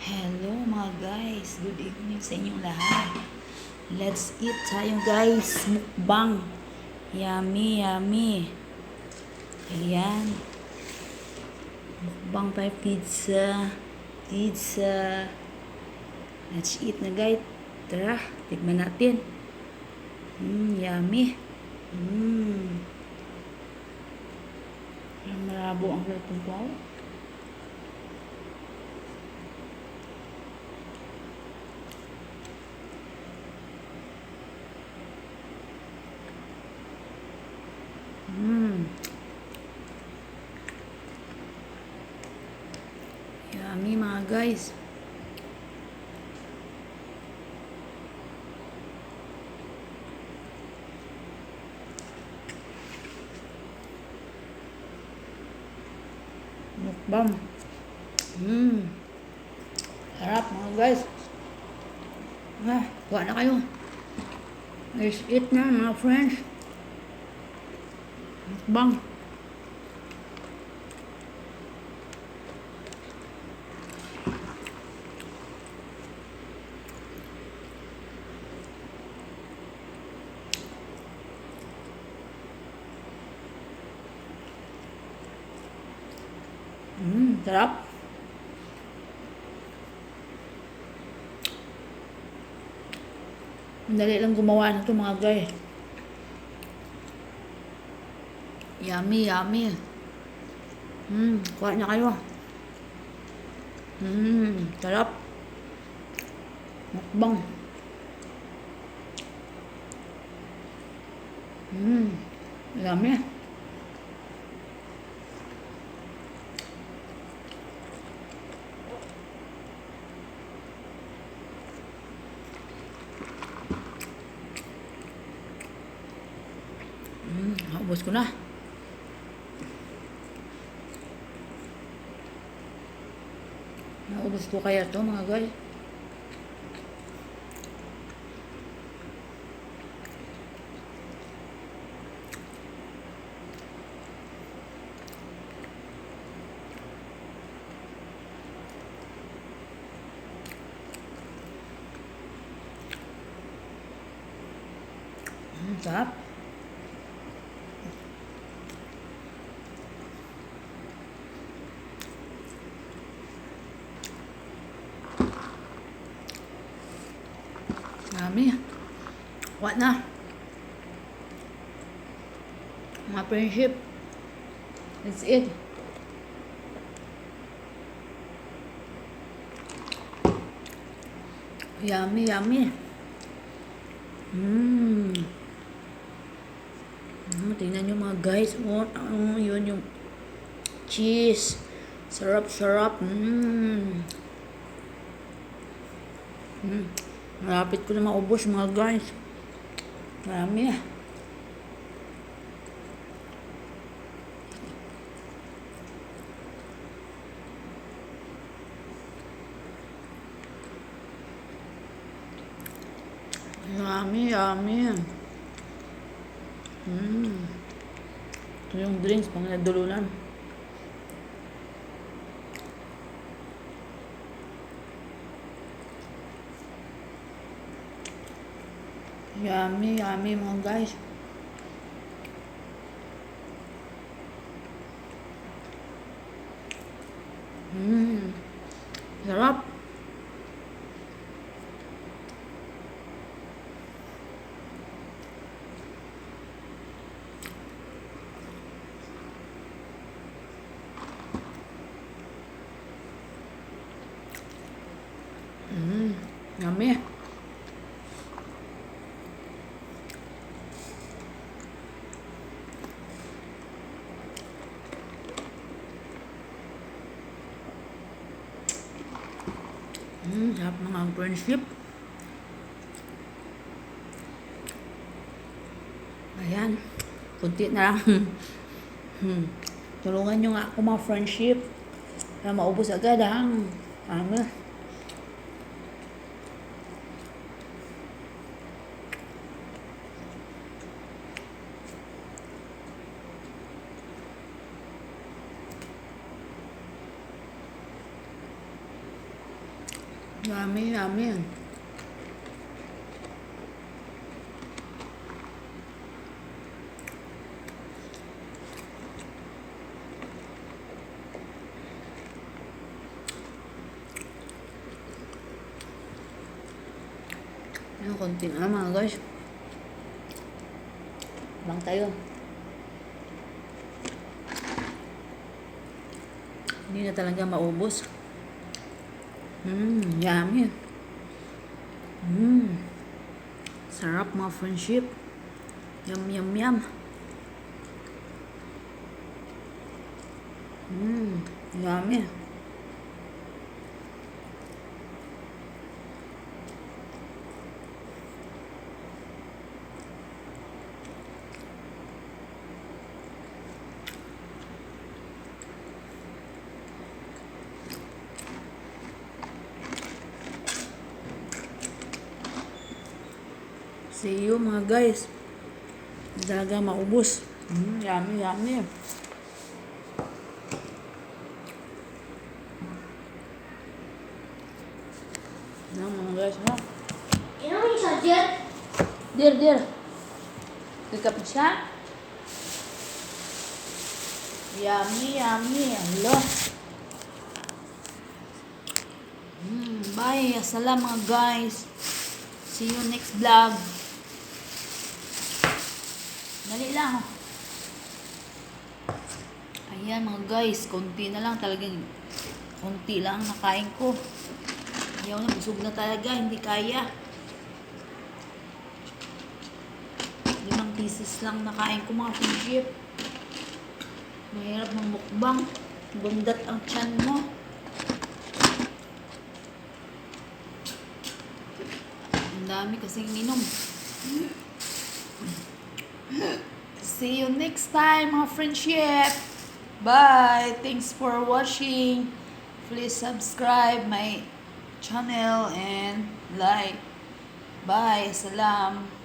Hello mga guys, good evening sa inyong lahat. Let's eat tayo guys, mukbang. Yummy, yummy. Ayan. Mukbang tayo, pizza. Pizza. Let's eat na guys. Tara, tikman natin. Yummy. Marabo ang latong ko. Yummy mga guys. Mukbang. Harap mga guys. Kuha na kayo. Let's eat na mga friends. Mukbang. Sarap. Madali lang gumawa nito mga guys. Yummy, yummy. Kuha na kayo. Sarap. Mukbang. Yummy. Ubos ko na. Naubos ko kaya to mga guys. Sarap. Yummy. What na? Mga friendship. That's it. Yummy, yummy. Tingnan nyo mga guys. Yun yung cheese. Sarap, sarap. Malapit ko na maubos mga guys. Marami. Yummy, yummy. Ito yung drinks pang nadulunan. Yummy, yummy mga guys. Sarap. Yummy. Sarap mga friendship. Ayan. Kunti na lang. Tulungan nyo nga ako mga friendship. Para maubos agad ang ano. Yummy, yummy. Ayan, konti na mga guys. Bang tayo. Hindi na talaga maubos. Yummy. Sarap mga friendship. Yum, yum, yum. Yummy. See you mga guys. Talaga maubos. Yummy, yummy. Yan mga guys, ha? You know yung charger? Dir. Dekat mo siya. Yummy, yummy. Hello. Bye. Assalam mga guys. See you next vlog. Dali lang. Ayan mga guys. Konti na lang talagang. Konti lang nakain ko. Ayaw na. Busog na talaga. Hindi kaya. 5 pieces lang nakain ko mga friendship. Mahirap ng mukbang. Bundat ang tiyan mo. Ang dami kasing minom. See you next time mga friendship. Bye. Thanks for watching. Please subscribe my channel and like. Bye. Salam.